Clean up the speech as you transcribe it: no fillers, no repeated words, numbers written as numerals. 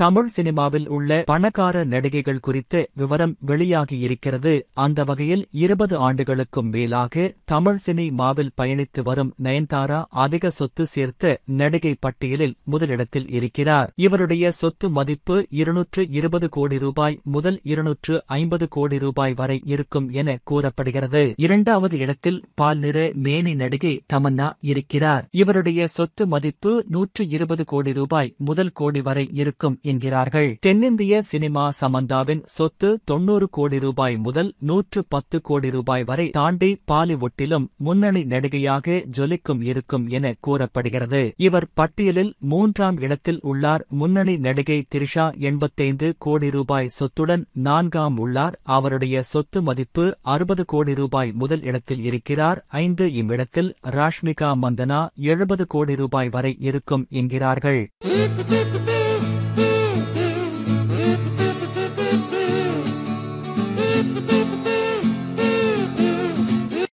தமிழ் சினிமாவில் உள்ள பணக்கார நடிகைகள் குறித்த விவரம் வெளியாகியிருக்கிறது. அந்த வகையில் 20 ஆண்டுகளுக்கும் மேலாக தமிழ் சினிமாவில் பயணித்து வரும் நயன்தாரா அதிக சொத்து சேர்த்த நடிகை பட்டியலில் முதலிடத்தில் இருக்கிறார். இவருடைய சொத்து மதிப்பு 220 கோடி ரூபாய் முதல் 250 கோடி ரூபாய் வரை இருக்கும் என கூறப்படுகிறது. இரண்டாவது இடத்தில் பால் நிற மேனி நடிகை தமன்னா இருக்கிறார். இவருடைய சொத்து மதிப்பு 120 கோடி ரூபாய் முதல் கோடி வரை இருக்கும் என்கிறார்கள். தென்னிந்திய சினிமா சமந்தாவின் சொத்து 90 கோடி ரூபாய் முதல் 110 கோடி ரூபாய் வரை தாண்டி பாலிவுட்டிலும் முன்னணி நடிகையாக ஜொலிக்கும் இருக்கும் என கூறப்படுகிறது. இவர் பட்டியலில் 3ஆம் இடத்தில் உள்ளார். முன்னணி நடிகை திரிஷா 85 கோடி ரூபாய் சொத்துடன் 4ஆம் உள்ளார். அவருடைய சொத்து மதிப்பு 60 கோடி ரூபாய் முதல் இடத்தில் இருக்கிறார். 5ஆம் இடத்தில் ராஷ்மிகா மந்தனா 70 கோடி ரூபாய் வரை இருக்கும் என்கிறார்கள்.